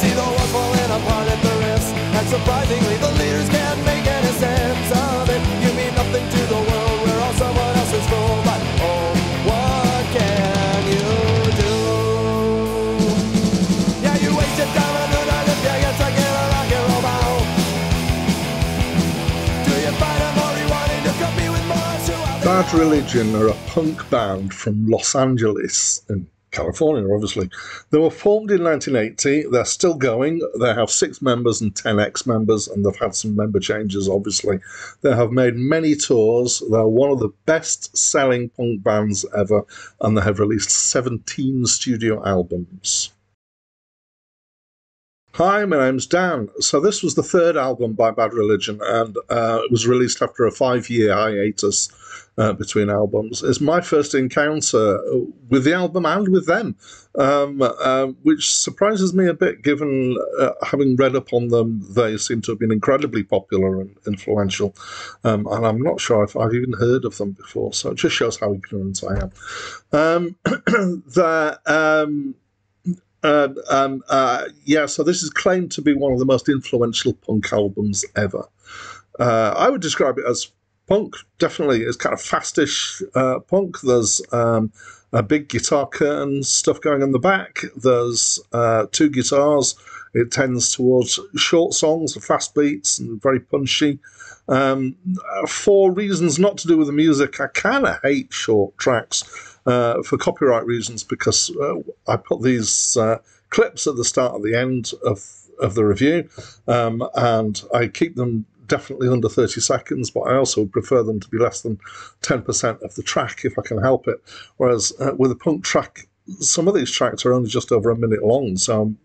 see the world falling apart at the riffs, and surprisingly the leaders can't make any sense of it. You mean nothing to the world, we're all someone else's fool, but oh, what can you do? Yeah, you waste your time on the night if you get stuck in a rock and roll bow. Do you find a more wanting to compete with Mars? Bad Religion are a punk band from Los Angeles in California, obviously. They were formed in 1980. They're still going. They have 6 members and 10 ex-members, and they've had some member changes, obviously. They have made many tours. They're one of the best-selling punk bands ever, and they have released 17 studio albums. Hi, my name's Dan. So this was the 3rd album by Bad Religion, and it was released after a 5-year hiatus between albums. It's my first encounter with the album and with them, which surprises me a bit, given having read up on them. They seem to have been incredibly popular and influential, and I'm not sure if I've even heard of them before, so it just shows how ignorant I am. So this is claimed to be one of the most influential punk albums ever. I would describe it as punk, definitely. It's kind of fastish punk. There's a big guitar curtain stuff going on the back. There's 2 guitars. It tends towards short songs, fast beats, and very punchy. For reasons not to do with the music, I kind of hate short tracks. For copyright reasons, because I put these clips at the start and the end of the review, and I keep them definitely under 30 seconds, but I also prefer them to be less than 10% of the track if I can help it. Whereas with a punk track, some of these tracks are only just over a minute long, so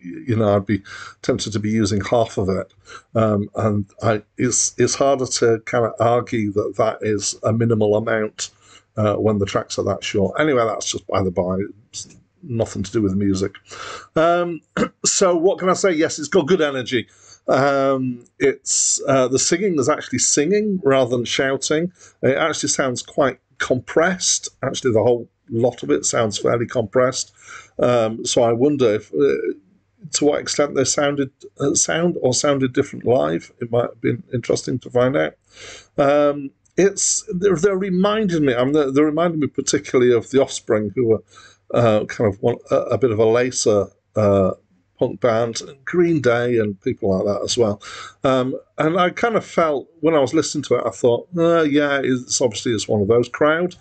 I'd be tempted to be using half of it, and it's harder to kind of argue that that is a minimal amount when the tracks are that short. Anyway, that's just by the by. It's nothing to do with music. So what can I say? Yes, it's got good energy. It's the singing is actually singing rather than shouting. It actually sounds quite compressed. Actually, the whole lot of it sounds fairly compressed. So I wonder if to what extent they sounded different live. It might have been interesting to find out. They're reminding me particularly of The Offspring, who were a bit of a later punk band, Green Day and people like that as well. And I kind of felt, when I was listening to it, I thought, it's obviously one of those crowd.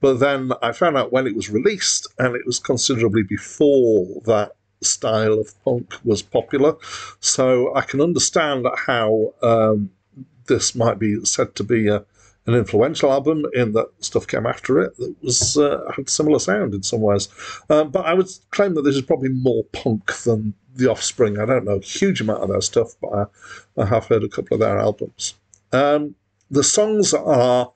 But then I found out when it was released, and it was considerably before that style of punk was popular. So I can understand how this might be said to be an influential album, in that stuff came after it that was had similar sound in some ways. But I would claim that this is probably more punk than The Offspring. I don't know a huge amount of their stuff, but I have heard a couple of their albums. The songs are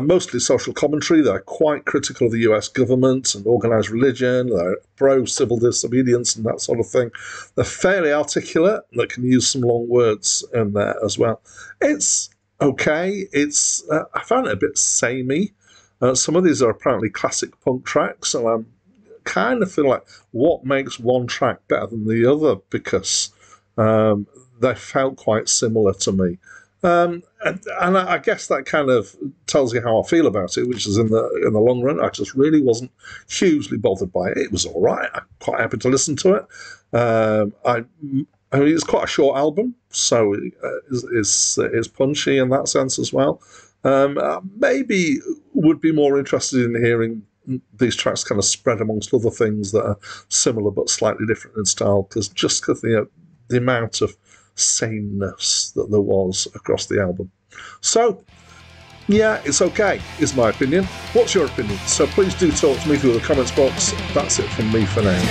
mostly social commentary. They're quite critical of the US government and organised religion. They're pro-civil disobedience and that sort of thing. They're fairly articulate. They can use some long words in there as well. It's okay. I found it a bit samey. Some of these are apparently classic punk tracks, and I kind of feel like, what makes one track better than the other? Because they felt quite similar to me. And I guess that kind of tells you how I feel about it, which is in the long run, I just really wasn't hugely bothered by it. It was all right. I'm quite happy to listen to it. I mean, it's quite a short album, so it's punchy in that sense as well. Maybe would be more interested in hearing these tracks kind of spread amongst other things that are similar but slightly different in style, because the amount of sameness that there was across the album. So, yeah, it's okay, is my opinion. What's your opinion? So please do talk to me through the comments box. That's it from me for now.